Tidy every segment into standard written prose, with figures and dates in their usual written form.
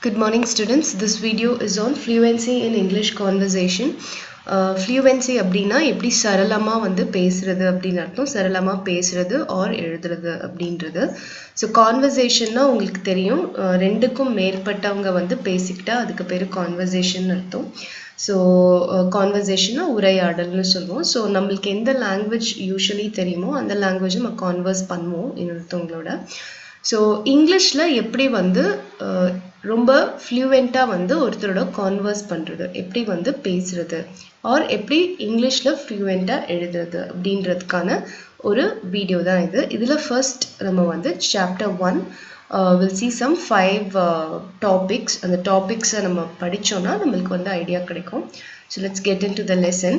Good morning students. This video is on fluency in English conversation. Fluency அப்படினா எப்படி சரளமா வந்து பேசுறது அப்படின அர்த்தம் சரளமா பேசுறது or எழுதுறது அப்படின்றது. So conversationனா உங்களுக்கு தெரியும் ரெண்டுக்கும் மேற்பட்டவங்க வந்து பேசிக்கிட்டா அதுக்கு பேரு conversation அர்த்தம். So conversationனா உரையாடல்னு சொல்லுவோம். So நம்மளுக்கு எந்த language usually தெரியுமோ அந்த language நம்ம converse பண்ணுவோம் இன்னொருத்தவங்களோட. So இங்கிலீஷ்ல எப்படி வந்து ரொம்ப ஃப்ளூவெண்டா வந்து ஒருத்தரோட கான்வர்ஸ் பண்றது எப்படி வந்து பேசுறது ஆர் எப்படி இங்கிலீஷ்ல ஃப்ளூவெண்டா எழுதுறது அப்படின்றதுக்கான ஒரு வீடியோ தான் இது. இதுல ஃபர்ஸ்ட் நம்ம வந்து chapter 1 will see some 5 topics. அந்த டாபிக்ஸை நம்ம படிச்சோம்னா நம்மளுக்கு வந்து ஐடியா கிடைக்கும். So let's get into the lesson.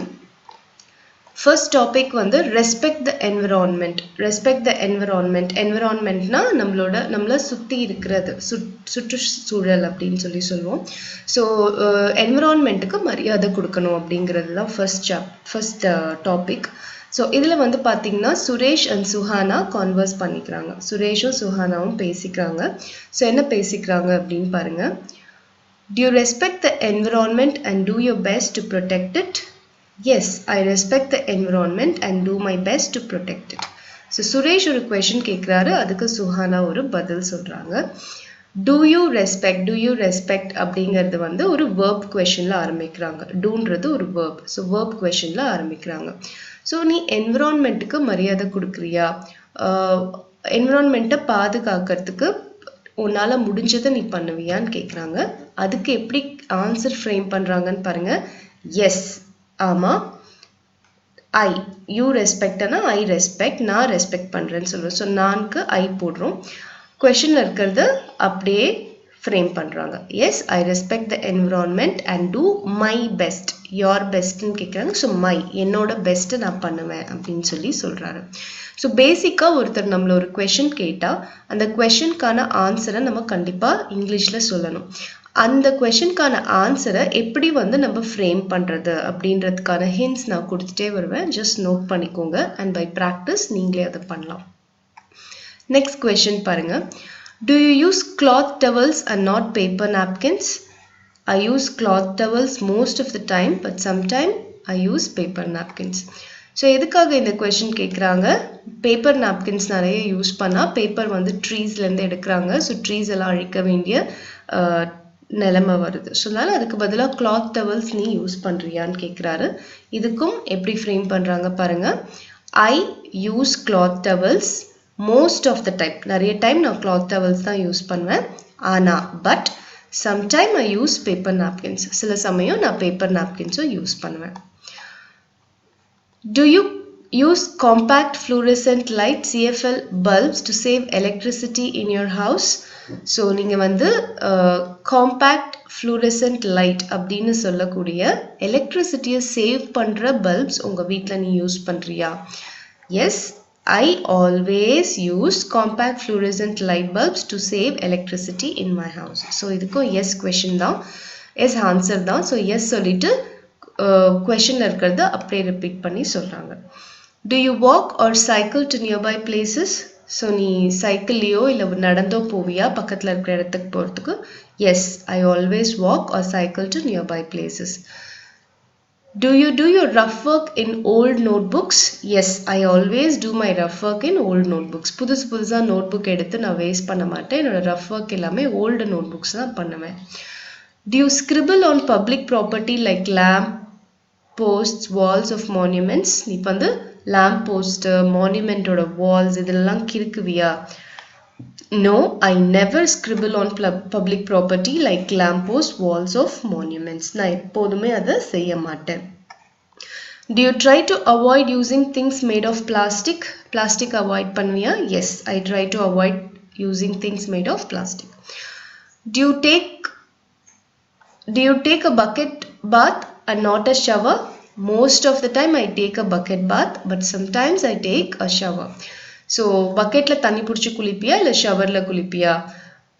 First topic வந்து respect the environment. Respect the environment. Environmentனா நம்மள சுத்தி இருக்கிறது சுற்றுச்சூழல் அப்படின்னு சொல்லுவோம். So environmentக்கு மரியாதை கொடுக்கணும் அப்படிங்கிறது தான் first topic. So இதுல வந்து பாத்தீங்கன்னா சுரேஷ் and சுஹானா கான்வர்ஸ் பண்ணிக்கிறாங்க. சுரேஷும் சுஹானாவும் பேசிக்கிறாங்க. So என்ன பேசிக்கிறாங்க அப்படின்னு பாருங்க. Do you respect the environment and do your best to protect it? Yes, I respect the environment and do my best to protect it. So Suresh ஒரு question கேட்கிறாரு, அதுக்கு சுஹானா ஒரு பதில் சொல்றாங்க. Do you respect அப்படிங்கிறது வந்து ஒரு verb questionல ஆரம்பிக்கிறாங்க. doன்றது ஒரு verb. So verb questionல ஆரம்பிக்கிறாங்க. So நீ environmentக்கு மரியாதை கொடுக்கறியா? environmentை பாதுகாக்கிறதுக்கு உன்னால முடிஞ்சதை நீ பண்ணுவியான்னு கேட்குறாங்க. அதுக்கு எப்படி ஆன்சர் ஃப்ரேம் பண்றாங்கன்னு பாருங்க. எஸ், ஆமா. ஐ, யூ ரெஸ்பெக்ட்னா ஐ ரெஸ்பெக்ட், நான் ரெஸ்பெக்ட் பண்றேன்னு சொல்லுவோம். ஸோ நான்கு ஐ போடுறோம். கொஷனில் இருக்கிறது அப்படியே ஃப்ரேம் பண்றாங்க. Yes, I respect the environment and do my best. Your பெஸ்ட்னு கேட்குறாங்க. ஸோ மை, என்னோட பெஸ்ட்டை நான் பண்ணுவேன் அப்படின்னு சொல்றாரு. ஸோ பேசிக்காக ஒருத்தர் நம்மள ஒரு கொஷின் கேட்டால் அந்த கொஷனுக்கான ஆன்சரை நம்ம கண்டிப்பாக இங்கிலீஷில் சொல்லணும். அந்த கொஷனுக்கான ஆன்சரை எப்படி வந்து நம்ம ஃப்ரேம் பண்ணுறது அப்படின்றதுக்கான ஹிண்ட்ஸ் நான் கொடுத்துட்டே வருவேன். ஜஸ்ட் நோட் பண்ணிக்கோங்க அண்ட் பை ப்ராக்டிஸ் நீங்களே அதை பண்ணலாம். நெக்ஸ்ட் கொஷின் பாருங்க. Do you use cloth towels and not paper napkins? I use cloth towels most of the time, but sometimes I use paper napkins. So எதுக்காக இந்த question கேட்குறாங்க? Paper napkins நிறைய use பண்ணால் paper வந்து ட்ரீஸ்லேருந்து எடுக்கிறாங்க. So trees எல்லாம் அழிக்க வேண்டிய நிலைமை வருது. ஸோ அதனால அதுக்கு பதிலாக கிளாத் டவல்ஸ் நீ யூஸ் பண்ணுறியான்னு கேட்குறாரு. இதுக்கும் எப்படி ஃப்ரேம் பண்ணுறாங்க பாருங்க. I use cloth towels most of the time. நிறைய டைம் நான் கிளாத் டவல்ஸ் தான் யூஸ் பண்ணுவேன். ஆனால் but sometime I use paper napkins. சில சமயம் நான் பேப்பர் நாப்கின்ஸும் யூஸ் பண்ணுவேன். Do you use compact fluorescent light CFL bulbs to save electricity in your house? So நீங்க வந்து compact fluorescent light அப்படின்னு சொல்லக்கூடிய எலக்ட்ரிசிட்டியை சேவ் பண்ற பல்ப்ஸ் உங்க வீட்ல நீ யூஸ் பண்றியா? Yes, I always use compact fluorescent light bulbs to save electricity in my house. So இதுக்கும் yes question தான், yes answer தான். So yes சொல்லிட்டு questionல இருக்கிறத அப்படியே ரிப்பீட் பண்ணி சொல்றாங்க. Do you walk or cycle to nearby places? So நீ சைக்கிள்லையோ இல்லை நடந்தோ போவியா பக்கத்தில் இருக்கிற இடத்துக்கு போகிறதுக்கு? Yes, I always walk or cycle to nearby places. Do you do your rough work in old notebooks? Yes, I always do my rough work in old notebooks. புதுசாக நோட் புக் எடுத்து நான் வேஸ்ட் பண்ண மாட்டேன். என்னோட rough work எல்லாமே old note books தான் பண்ணுவேன். Do you scribble on public property like lamp posts, walls of monuments? நீ வந்து lamp post, monumentோட walls இதெல்லாம் கிறுக்குவியா? No, I never scribble on public property like lamp posts, walls of monuments. நான் எப்போதுமே அதை செய்ய மாட்டேன். Do you try to avoid using things made of plastic? Plastic avoid பண்ணுவியா? Yes, I try to avoid using things made of plastic. Do you take a bucket bath and not a shower? Most of the time I take a bucket bath, but sometimes I take a shower. So bucketல தண்ணி பிடிச்சி குளிப்பியா இல்லை ஷவர்ல குளிப்பியா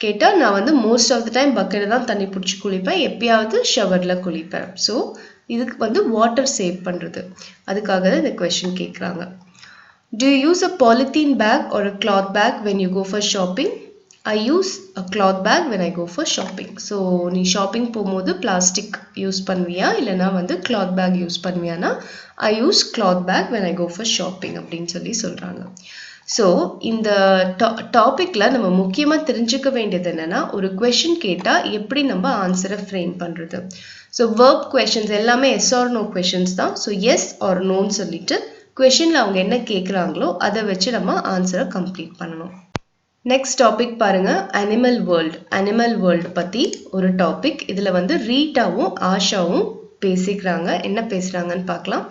கேட்டால் நான் வந்து most of the time பக்கெட்டில் தான் தண்ணி பிடிச்சி குளிப்பேன், எப்பயாவது ஷவர்ல குளிப்பேன். ஸோ இதுக்கு வந்து வாட்டர் சேவ் பண்ணுறது, அதுக்காக தான் இந்த கொஸ்டின் கேட்குறாங்க. Do you use a polythene bag or a cloth bag when you go for shopping? I use a cloth bag when I go for shopping. So நீ ஷாப்பிங் போகும்போது plastic use பண்ணுவியா இல்லைனா வந்து cloth bag யூஸ் பண்ணுவியானா I use cloth bag when I go for shopping அப்படின்னு சொல்லி சொல்றாங்க. So இந்த டாபிக்ல நம்ம முக்கியமாக தெரிஞ்சுக்க வேண்டியது என்னன்னா ஒரு கொஷின் கேட்டால் எப்படி நம்ம ஆன்சரை ஃப்ரேம் பண்ணுறது. ஸோ வேர்ப் கொஷின்ஸ் எல்லாமே எஸ் ஆர் நோ கொஷின்ஸ் தான். ஸோ எஸ் ஆர் நோன்னு சொல்லிட்டு கொஷினில் அவங்க என்ன கேட்குறாங்களோ அதை வச்சு நம்ம ஆன்சரை கம்ப்ளீட் பண்ணணும். நெக்ஸ்ட் டாபிக் பாருங்க, அனிமல் வேர்ல்டு. அனிமல் வேர்ல்டு பற்றி ஒரு டாபிக். இதில் வந்து ரீட்டாவும் ஆஷாவும் பேசிக்கிறாங்க. என்ன பேசுகிறாங்கன்னு பார்க்கலாம்.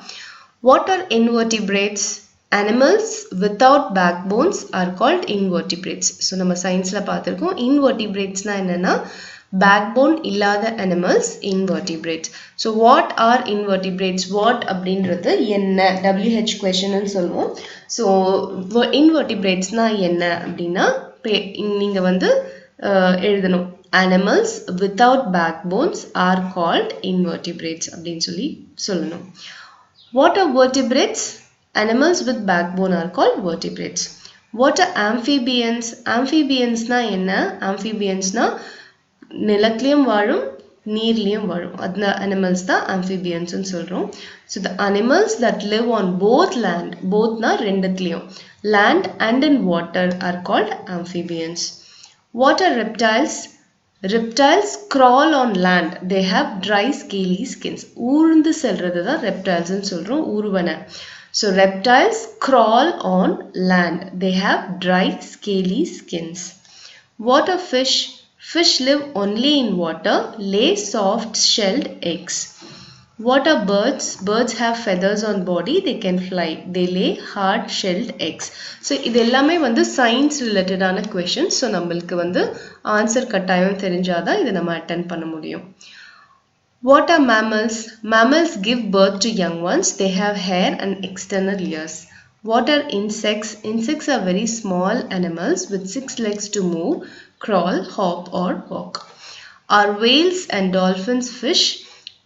What are invertebrates? Animals without backbones are called invertebrates. So நம்ம சயின்ஸ்ல பார்த்திருக்கோம். invertebrates-னா என்னன்னா backbone இல்லாத animals invertebrates. So what are invertebrates? What அப்படின்றது என்ன? WH question ன்னு சொல்லுவோம். So invertebrates-னா என்ன அப்படின்னா நீங்க வந்து எழுதணும். Animals without backbones are called invertebrates அப்படின்னு சொல்லணும். What are vertebrates? Animals with backbone are called vertebrates. What are amphibians? Amphibians na enna? Amphibians na நிலத்திலயும் வாழும் நீர்லயும் வாழும் அந்த animals தான் amphibians ன்னு சொல்றோம். So the animals that live on both land, both na ரெண்டுத்திலயும், land and in water are called amphibians. What are reptiles? Reptiles crawl on land. They have dry scaly skins. ஊர்ந்து செல்றது தான் reptiles ன்னு சொல்றோம், ஊர்வன. So reptiles crawl on land. They have dry scaly skins. What are fish? Fish live only in water, lay soft shelled eggs. What are birds? Birds have feathers on body, they can fly. They lay hard shelled eggs. So இது எல்லாமே வந்து science related ஆன questions. So நம்மளுக்கு வந்து answer கட்டாயம் தெரிஞ்சாதான் இதை நம்ம attend பண்ண முடியும். What are mammals? Mammals give birth to young ones. They have hair and external ears. What are insects? Insects are very small animals with 6 legs to move, crawl, hop or walk. Are whales and dolphins fish?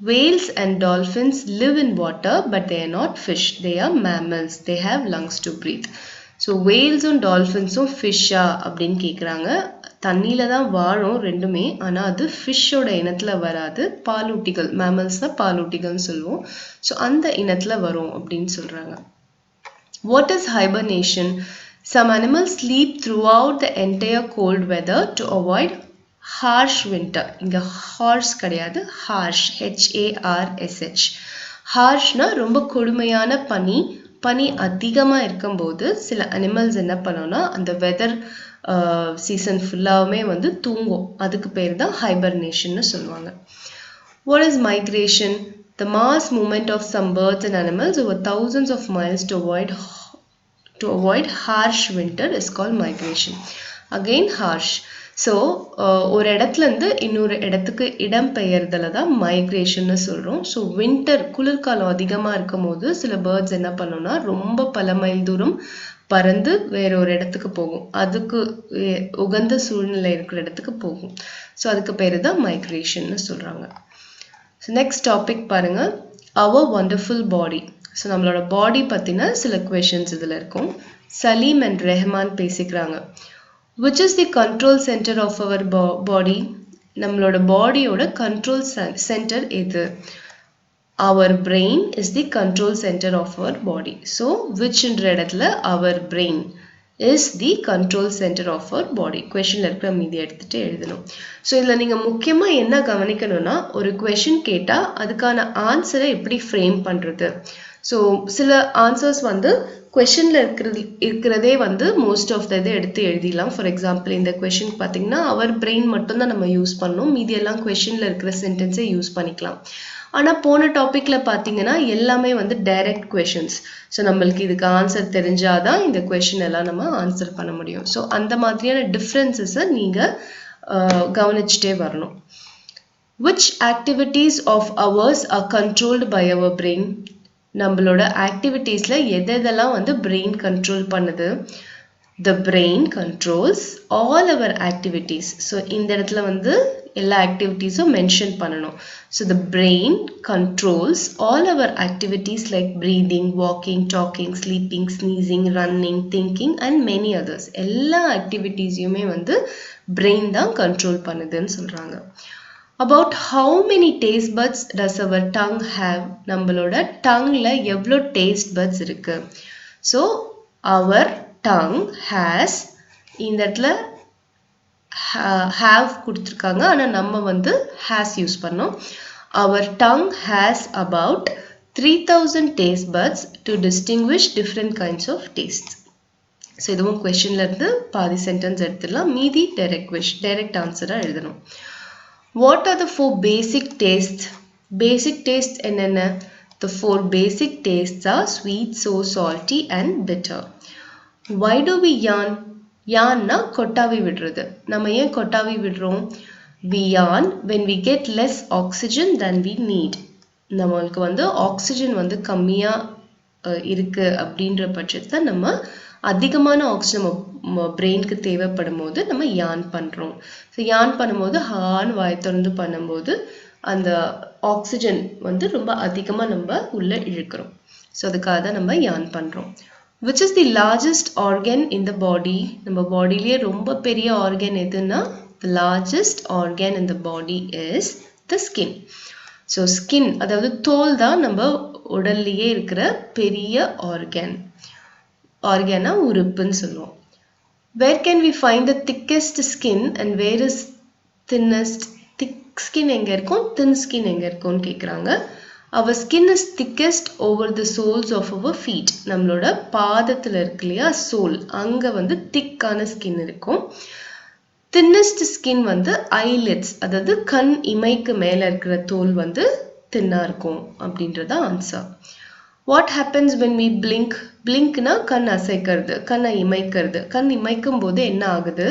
Whales and dolphins live in water but they are not fish. They are mammals. They have lungs to breathe. So whales and dolphins fish-ஆ அப்படின்னு கேட்குறாங்க. தண்ணியில தான் வாழும் ரெண்டுமே, ஆனால் அது ஃபிஷ்ஷோட இனத்தில் வராது. பாலூட்டிகள், மேமல்ஸ்னால் பாலூட்டிகள்னு சொல்லுவோம். ஸோ அந்த இனத்தில் வரும் அப்படின்னு சொல்கிறாங்க. What is hibernation? Some animals sleep throughout the entire cold weather to avoid harsh winter. இங்கே ஹார்ஷ் கிடையாது, ஹார்ஷ், HARSH. ஹார்ஷ்னா ரொம்ப கொடுமையான பனி. பனி அதிகமாக இருக்கும்போது சில அனிமல்ஸ் என்ன பண்ணோன்னா அந்த வெதர் சீசன் ஃபுல்லாகவுமே வந்து தூங்கும். அதுக்கு பேர் தான் ஹைபர்னேஷன்னு சொல்லுவாங்க. What is migration? The mass movement of some birds and animals over thousands of miles to avoid harsh winter is called migration. Again harsh. So ஒரு இடத்துலேருந்து இன்னொரு இடத்துக்கு இடம் பெயர்தல தான் மைக்ரேஷன்னு சொல்கிறோம். ஸோ வின்டர், குளிர்காலம் அதிகமாக இருக்கும் போது சில பேர்ட்ஸ் என்ன பண்ணோம்னா ரொம்ப பல மைல் தூரம் பறந்து வேற ஒரு இடத்துக்கு போகும். அதுக்கு உகந்த சூழ்நிலை இருக்கிற இடத்துக்கு போகும். ஸோ அதுக்கு பேர் தான் மைக்ரேஷன்னு சொல்கிறாங்க. ஸோ நெக்ஸ்ட் டாபிக் பாருங்க, அவர் வண்டர்ஃபுல் பாடி. ஸோ நம்மளோட பாடி பற்றின சில கொஷின்ஸ் இதில் இருக்கும். சலீம் அண்ட் ரெஹ்மான் பேசிக்கிறாங்க. Which is the control center of our body? நம்மளோட பாடியோட control center எது? Our brain is the control center of our body. So which என்ற இடத்துல our brain is the control center of our body. Questionல இருக்கிற மீதி எடுத்துட்டு எழுதணும். ஸோ இதில் நீங்கள் முக்கியமாக என்ன கவனிக்கணும்னா ஒரு கொஷின் கேட்டால் அதுக்கான ஆன்சரை எப்படி ஃப்ரேம் பண்ணுறது. ஸோ சில ஆன்சர்ஸ் வந்து கொஷனில் இருக்கிறதே வந்து மோஸ்ட் ஆஃப் த இதை எடுத்து எழுதிடலாம். ஃபார் எக்ஸாம்பிள் இந்த கொஷின் பார்த்தீங்கன்னா அவர் பிரெயின் மட்டும்தான் நம்ம யூஸ் பண்ணோம், மீதியெல்லாம் கொஷனில் இருக்கிற சென்டென்ஸை யூஸ் பண்ணிக்கலாம். ஆனால் போன டாப்பிக்கில் பார்த்தீங்கன்னா எல்லாமே வந்து டைரக்ட் கொஷின்ஸ். ஸோ நம்மளுக்கு இதுக்கு ஆன்சர் தெரிஞ்சாதான் இந்த கொஷின் எல்லாம் நம்ம ஆன்சர் பண்ண முடியும். ஸோ அந்த மாதிரியான டிஃப்ரென்சஸை நீங்கள் கவனிச்சுட்டே வரணும். Which activities of ours are controlled by our brain? நம்மளோட ஆக்டிவிட்டீஸில் எதெல்லாம் வந்து பிரெயின் கண்ட்ரோல் பண்ணுது? The brain controls all our activities. So இந்த இடத்துல வந்து எல்லா ஆக்டிவிட்டீஸும் மென்ஷன் பண்ணணும். So the brain controls all our activities like breathing, walking, talking, sleeping, sneezing, running, thinking and many others. எல்லா ஆக்டிவிட்டீஸையுமே வந்து brain தான் கண்ட்ரோல் பண்ணுதுன்னு சொல்றாங்க. About how many taste buds does our tongue have? நம்மளோட டங்ல எவ்வளோ taste buds இருக்கு? So our tongue has, இந்த இடத்துல have கொடுத்துருக்காங்க, ஆனால் நம்ம வந்து has யூஸ் பண்ணோம். Our tongue has about 3000 taste buds to distinguish different kinds of tastes. So இதுவும் கொஸ்டின்ல இருந்து பாதி சென்டென்ஸ் எடுத்துடலாம், மீதி டைரக்ட் ஆன்சராக எழுதணும். What are the 4 basic tastes? Basic taste என்னென்ன? The 4 basic tastes are sweet, sour, salty and bitter. Why do we yawn? Yawnனா கொட்டாவி விடுறது. நம்ம ஏன் கொட்டாவி விடுறோம்? We yawn when we get less oxygen than we need. நம்மளுக்கு வந்து ஆக்சிஜன் வந்து கம்மியாக இருக்கு அப்படின்ற பட்சத்தில் நம்ம அதிகமான ஆக்சிஜன் நம்ம பிரெயினுக்கு தேவைப்படும் போது நம்ம யான் பண்ணுறோம். ஸோ யான் பண்ணும்போது ஹான்னு வாய் திறந்து பண்ணும்போது அந்த ஆக்சிஜன் வந்து ரொம்ப அதிகமாக நம்ம உள்ளே இழுக்கிறோம். ஸோ அதுக்காக தான் நம்ம யான் பண்ணுறோம். Which is the largest organ in the body? நம்ம பாடியிலேயே ரொம்ப பெரிய ஆர்கன் எதுன்னா the largest organ in the body is the skin. So skin அதாவது தோல் தான் நம்ம உடல்லையே இருக்கிற பெரிய ஆர்கனா உறுப்புன்னு சொல்லுவோம். Where can we find the thickest skin and where is thinnest? Thick skin எங்க இருக்கும், thin skin எங்க இருக்கும்னு கேட்குறாங்க. Our skin is thickest over the soles of our feet. நம்மளோட பாதத்தில் இருக்கு இல்லையா சோல், அங்கே வந்து திக்கான ஸ்கின் இருக்கும். thinnest skin வந்து eyelids, அதாவது கண் இமைக்கு மேலே இருக்கிற தோல் வந்து தின்னாக இருக்கும் அப்படின்றத answer. What happens when we blink? Blinkனா கண் அசைக்கிறது, கண்ணை இமைக்கிறது. கண் இமைக்கும் போது என்ன ஆகுது?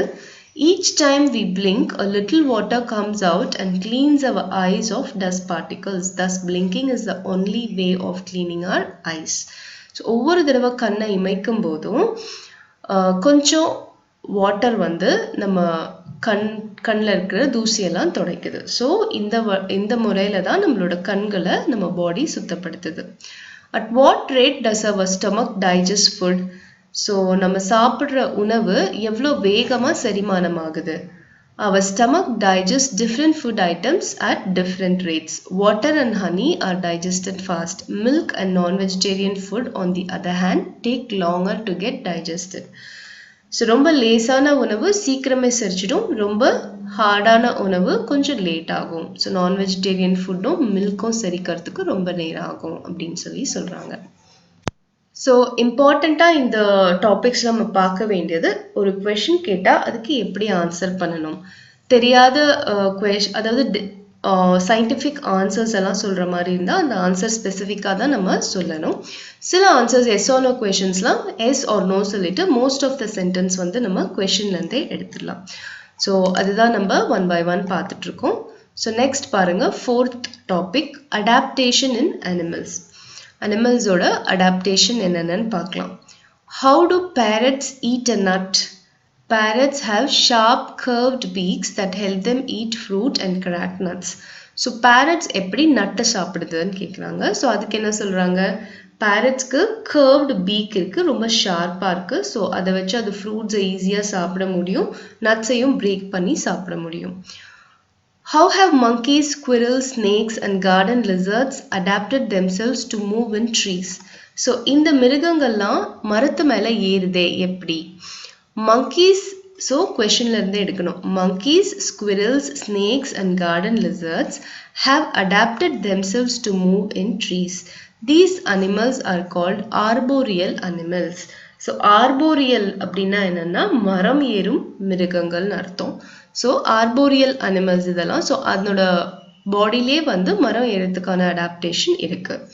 Each time we blink, a little water comes out and cleans our eyes of dust particles. Thus, blinking is the only way of cleaning our eyes. So, ஒவ்வொரு தடவை கண்ணை இமைக்கும் போதும் கொஞ்சம் வாட்டர் வந்து நம்ம கண்ணில் இருக்கிற தூசியெல்லாம் துடைக்குது. ஸோ இந்த முறையில் தான் நம்மளோட கண்களை நம்ம பாடி சுத்தப்படுத்துது. At what rate does our stomach digest food? So நம்ம சாப்பிட்ற உணவு எவ்வளோ வேகமாக செரிமானம் ஆகுது? Our stomach digests different food items at different rates. Water and honey are digested fast. Milk and non-vegetarian food, on the other hand, take longer to get digested. So ரொம்ப லேசான உணவு சீக்கிரமே செரிச்சிடும், ரொம்ப ஹார்டான உணவு கொஞ்சம் லேட் ஆகும். ஸோ நான் vegetarian ஃபுட்டும் மில்க்கும் செரிக்கிறதுக்கு ரொம்ப நேரம் ஆகும் அப்படின்னு சொல்கிறாங்க. ஸோ இம்பார்ட்டண்ட்டாக இந்த டாபிக்ஸ் நம்ம பார்க்க வேண்டியது, ஒரு கொஷின் கேட்டால் அதுக்கு எப்படி ஆன்சர் பண்ணணும், தெரியாத அதாவது சயின்டிஃபிக் ஆன்சர்ஸ் எல்லாம் சொல்கிற மாதிரி இருந்தால் அந்த ஆன்சர் ஸ்பெசிஃபிக்காக தான் நம்ம சொல்லணும். சில ஆன்சர்ஸ் எஸ் ஆர் நோ கொஷின்ஸ்லாம் எஸ் ஆர் நோ சொல்லிட்டு மோஸ்ட் ஆஃப் த சென்டென்ஸ் வந்து நம்ம கொஷின்லேருந்தே எடுத்துடலாம். ஸோ அதுதான் நம்ம 1 by 1 பார்த்துட்ருக்கோம். ஸோ நெக்ஸ்ட் பாருங்கள், 4th topic, adaptation in animals. அனிமல்ஸோட அடாப்டேஷன் என்னென்னு பார்க்கலாம். How do parrots eat a nut? Parrots have sharp curved beaks that help them eat fruit and crack nuts. So parrots எப்படி நட்டை சாப்பிடுதுன்னு கேட்குறாங்க. ஸோ அதுக்கு என்ன சொல்கிறாங்க, parrotsக்கு curved beak இருக்குது, ரொம்ப ஷார்ப்பாக இருக்குது. ஸோ அதை வச்சு அது ஃப்ரூட்ஸை ஈஸியாக சாப்பிட முடியும், நட்ஸையும் பிரேக் பண்ணி சாப்பிட முடியும். How have monkeys, squirrels, snakes and garden lizards adapted themselves to move in trees? So இந்த மிருகங்கள்லாம் மரத்து மேலே ஏறுதே எப்படி? monkeys, ஸோ கொஷின்லேருந்து எடுக்கணும். monkeys, squirrels, snakes and garden lizards have adapted themselves to move in trees. These animals are called arboreal animals. So arboreal அப்படின்னா என்னென்னா மரம் ஏறும் மிருகங்கள்னு அர்த்தம். ஸோ ஆர்போரியல் அனிமல்ஸ் இதெல்லாம். ஸோ அதனோட பாடியிலே வந்து மரம் ஏறதுக்கான அடாப்டேஷன் இருக்குது.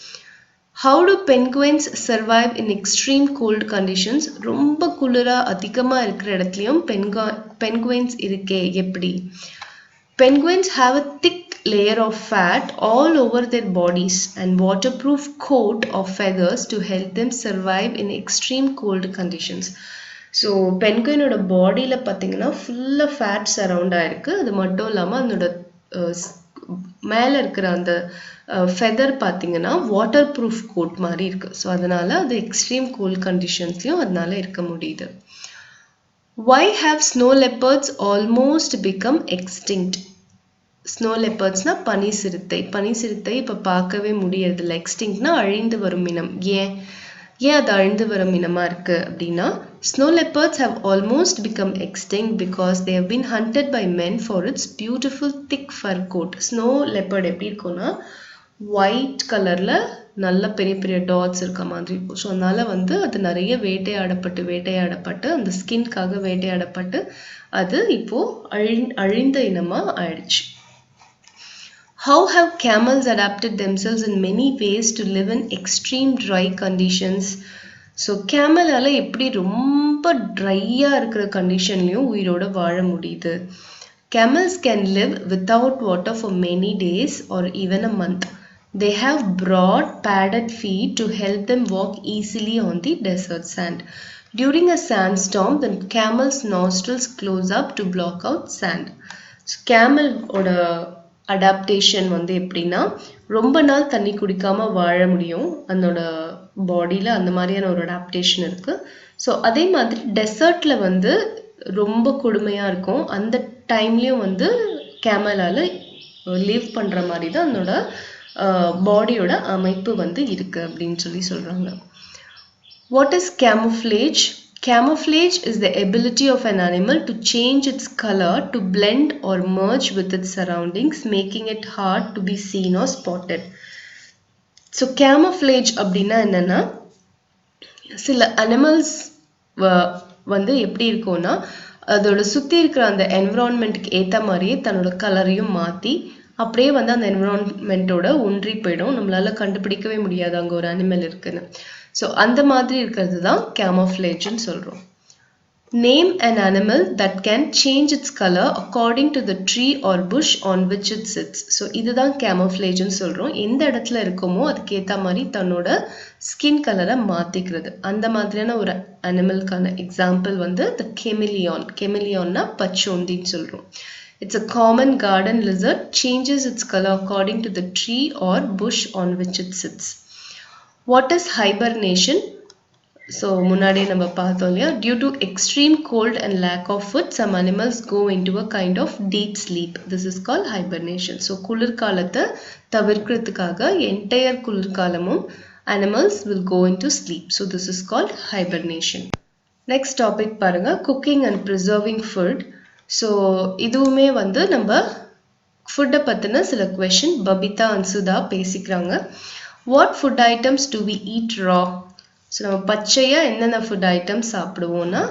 How do penguins survive in extreme cold conditions? ரொம்ப குளிராக அதிகமாக இருக்கிற இடத்துலையும் penguins இருக்கே எப்படி? Penguins have a thick layer of fat all over their bodies and waterproof coat of feathers to help them survive in extreme cold conditions. So பென்குயினோட பாடியில் பார்த்தீங்கன்னா ஃபுல்லாக ஃபேட் சரவுண்ட் ஆயிருக்கு. அது மட்டும் இல்லாமல் அதனோட மேலே இருக்கிற அந்த ஃபெதர் பார்த்தீங்கன்னா வாட்டர் ப்ரூஃப் கோட் மாதிரி இருக்குது. ஸோ அதனால் அது எக்ஸ்ட்ரீம் கோல்ட் கண்டிஷன்ஸ்லையும் அதனால இருக்க முடியுது. Why have snow leopards almost become extinct? Snow leopardsனா பனி சிறுத்தை இப்போ பார்க்கவே முடியறதில்ல. எக்ஸ்டிங்க்னா அழிந்து வரும் இனம். ஏன் அது அழிந்து வரும் இனமா இருக்கு அப்படின்னா, snow leopards have almost become extinct because they have been hunted by men for its beautiful thick fur coat. Snow leopard எப்படி இருக்கும்னா ஒயிட் கலர்ல நல்ல பெரிய பெரிய டாட்ஸ் இருக்க மாதிரி இருக்கும். ஸோ அதனால அது நிறைய வேட்டையாடப்பட்டு அந்த ஸ்கின்காக வேட்டையாடப்பட்டு அது இப்போ அழிந்த இனமா ஆயிடுச்சு. How have camels adapted themselves in many ways to live in extreme dry conditions? So camel-ஆல எப்படி ரொம்ப ட்ரையா இருக்கிற கண்டிஷன்லயும் உயிரோட வாழ முடியுது. Camels can live without water for many days or even a month. They have broad padded feet to help them walk easily on the desert sand. During a sandstorm, the camel's nostrils close up to block out sand. So camel ஓட adaptation எப்படின்னா, ரொம்ப நாள் தண்ணி குடிக்காம வாழ முடியும். அதனோட பாடியில் அந்த மாதிரியான ஒரு அடாப்டேஷன் இருக்கு. ஸோ அதே மாதிரி டெசர்ட்ல ரொம்ப கொடுமையாக இருக்கும். அந்த டைம்லேயும் கேமலால் லிவ் பண்ணுற மாதிரி தான் அதனோட பாடியோட அமைப்பு இருக்கு அப்படின்னு சொல்கிறாங்க. What is camouflage? Camouflage is the ability of an animal to change its color to blend or merge with its surroundings, making it hard to be seen or spotted. So camouflage அப்படின்னா என்னன்னா, சில animals எப்படி இருக்கும்னா அதோட சுற்றி இருக்கிற அந்த என்விரான்மெண்ட்டுக்கு ஏற்ற மாதிரியே தன்னோட கலரையும் மாற்றி அப்படியே அந்த என்விரான்மெண்ட்டோட ஒன்றி போயிடும். நம்மளால கண்டுபிடிக்கவே முடியாது அங்கே ஒரு அனிமல் இருக்குன்னு. ஸோ அந்த மாதிரி இருக்கிறது தான் camouflageன்னு சொல்கிறோம். Name an animal that can change its color according to the tree or bush on which it sits. So இதுதான் camouflageன்னு சொல்கிறோம். எந்த இடத்துல இருக்கோமோ அதுக்கேற்ற மாதிரி தன்னோட ஸ்கின் கலரை மாற்றிக்கிறது. அந்த மாதிரியான ஒரு அனிமலுக்கான எக்ஸாம்பிள் the chameleon. Chameleonna பச்சோந்தின்னு சொல்கிறோம். It's a common garden lizard, changes its color according to the tree or bush on which it sits. What is hibernation? So முன்னாடியே நம்ம பார்த்தோம் இல்லையா, due to extreme cold and lack of food, some animals go into a kind of deep sleep. This is called hibernation. So குளிர்காலத்தை தவிர்க்கிறதுக்காக entire குளிர்காலமும் animals will go into sleep. So this is called hibernation. Next topic பாருங்க, cooking and preserving food. So இதுவுமே நம்ம ஃபுட்டை பற்றின சில question Babita and Sudha பேசிக்கிறாங்க. What food items do we eat raw? So நம்ம பச்சையாக என்னென்ன ஃபுட் ஐட்டம்ஸ் சாப்பிடுவோம்னா,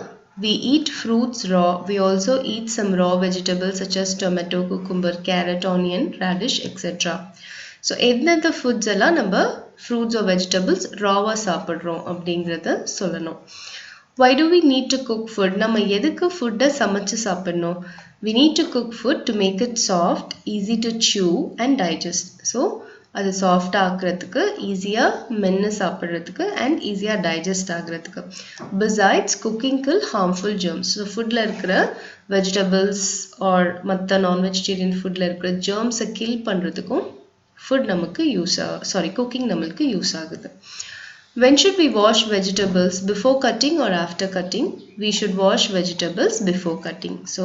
we eat fruits raw. We also eat some raw vegetables such as tomato, cucumber, carrot, onion, radish, etc. So எந்தெந்த foods எல்லாம் நம்ம fruits R vegetables ராவாக சாப்பிட்றோம் அப்படிங்கிறத சொல்லணும். Why do we need to cook food? நம்ம எதுக்கு ஃபுட்டை சமைச்சு சாப்பிடணும்? We need to cook food to make it soft, easy to chew and digest. So அது சாஃப்டாக ஆக்குறதுக்கு, ஈஸியாக மென்று சாப்பிட்றதுக்கு அண்ட் ஈஸியாக டைஜஸ்ட் ஆகுறதுக்கு. Besides cooking kill harmful germs. So ஃபுட்டில் இருக்கிற வெஜிடபிள்ஸ் ஆர் மற்ற நான் வெஜிடேரியன் ஃபுட்டில் இருக்கிற ஜெர்ம்ஸை கில் பண்ணுறதுக்கும் ஃபுட் நமக்கு குக்கிங் நம்மளுக்கு யூஸ் ஆகுது. When should we wash vegetables? Before cutting or after cutting? We should wash vegetables before cutting. So,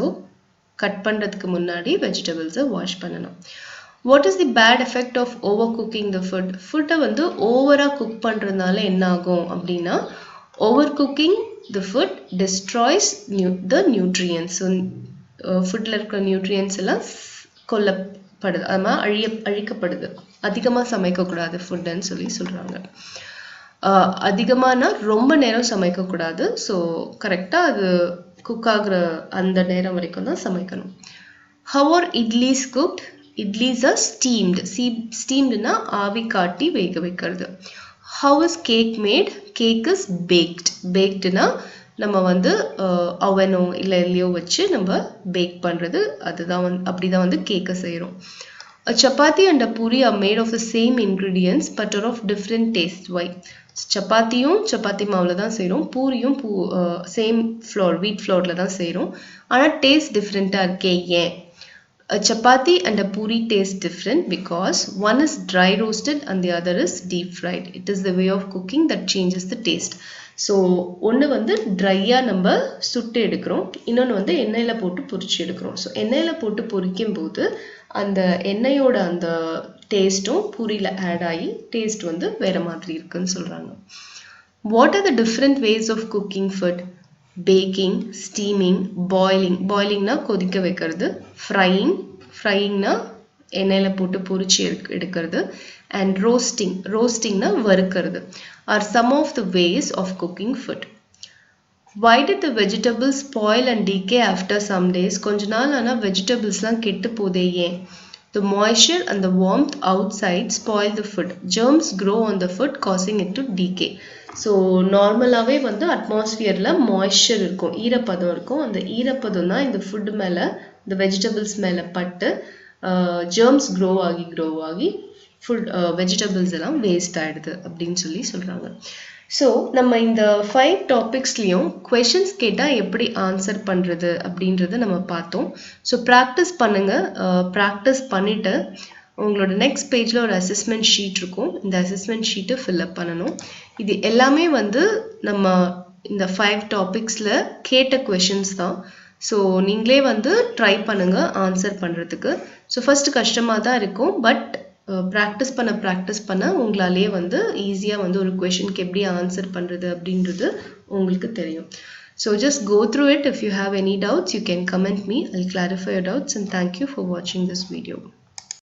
cut பண்றதுக்கு முன்னாடி vegetables-ஐ wash பண்ணணும். What is the bad effect of overcooking the food? Food-ஐ ஓவரா cook பண்றதுனால என்ன ஆகும் அப்படின்னா, overcooking the food destroys the nutrients. So, ஃபுட்ல இருக்கிற நியூட்ரியன்ஸ் எல்லாம் கொல்லப்படுது, அது அழிக்கப்படுது. அதிகமாக சமைக்கக்கூடாது ஃபுட்டுன்னு சொல்கிறாங்க. அதிகமானா ரொம்ப நேரம் சமைக்கக்கூடாது. ஸோ கரெக்டாக அது குக் ஆகுற அந்த நேரம் வரைக்கும் தான் சமைக்கணும். How are idlis cooked? Idlis are steamed. Steamedனா ஆவி காட்டி வேக வைக்கிறது. How is cake made? Cake is baked. Bakedனா நம்ம அவனோ இல்லை எல்லையோ வச்சு நம்ம பேக் பண்ணுறது. அதுதான் அப்படிதான் கேக்கை செய்கிறோம். A chapati and a puri are made of the same ingredients but are of different tastes. Why? சப்பாத்தியும் chapati மாவில் தான் செய்கிறோம், பூரியும் சேம் ஃப்ளோர் வீட் ஃப்ளோரில் தான் செய்கிறோம், ஆனால் டேஸ்ட் டிஃப்ரெண்ட்டாக இருக்கே ஏன்? A chapati and a puri taste different because one is dry roasted and the other is deep fried. It is the way of cooking that changes the taste. So ஒன்று வந்து ட்ரையாக நம்ம சுட்டு எடுக்கிறோம், இன்னொன்று வந்து எண்ணெயில் போட்டு பொரிச்சு எடுக்கிறோம். ஸோ எண்ணெயில் போட்டு பொரிக்கும் போது அந்த எண்ணெயோட அந்த டேஸ்ட்டும் பூரியில் ஆட் ஆகி டேஸ்ட் வந்து வேறு மாதிரி இருக்குன்னு சொல்கிறாங்க. What are the different ways of cooking food? Baking, steaming, பாயிலிங்னா கொதிக்க வைக்கிறது, ஃப்ரையிங்னா எண்ணெயில் போட்டு பொரிச்சு எடுக்கிறது, அண்ட் ரோஸ்டிங்னா வறுக்கிறது are some of the ways of cooking food. Why did the vegetables spoil and decay after some days? கொஞ்ச நாள் ஆனால் வெஜிடபிள்ஸ்லாம் கெட்டு போதே ஏன்? The moisture and the warmth outside spoil the food. Germs grow on the food causing it to decay. So நார்மலாகவே வந்து அட்மாஸ்ஃபியரில் moisture இருக்கும், ஈரப்பதம் இருக்கும். அந்த ஈரப்பதம் தான் இந்த ஃபுட் மேலே, இந்த வெஜிடபிள்ஸ் மேலே பட்டு ஜெர்ம்ஸ் க்ரோ ஆகி ஃபுட் வெஜிடபிள்ஸ் எல்லாம் வேஸ்ட் ஆகிடுது அப்படின்னு சொல்கிறாங்க. ஸோ நம்ம இந்த 5 டாபிக்ஸ்லேயும் கொஷின்ஸ் கேட்டால் எப்படி ஆன்சர் பண்ணுறது அப்படின்றத நம்ம பார்த்தோம். ஸோ ப்ராக்டிஸ் பண்ணுங்கள். ப்ராக்டிஸ் பண்ணிவிட்டு உங்களோட நெக்ஸ்ட் பேஜில் ஒரு அசஸ்மெண்ட் ஷீட் இருக்கும், இந்த அசஸ்மெண்ட் ஷீட்டை ஃபில்அப் பண்ணணும். இது எல்லாமே வந்து நம்ம இந்த 5 டாபிக்ஸில் கேட்ட கொஷின்ஸ் தான். ஸோ நீங்களே வந்து ட்ரை பண்ணுங்கள் ஆன்சர் பண்ணுறதுக்கு. ஸோ ஃபஸ்ட்டு கஷ்டமாக தான் இருக்கும், பட் ப்ராக்டிஸ் பண்ண உங்களாலே வந்து ஈஸியாக வந்து ஒரு கொஷனுக்கு எப்படி ஆன்சர் பண்ணுறது அப்படின்றது உங்களுக்கு தெரியும். So just go through it. If you have any doubts, you can comment me. I'll clarify your doubts, and thank you for watching this video.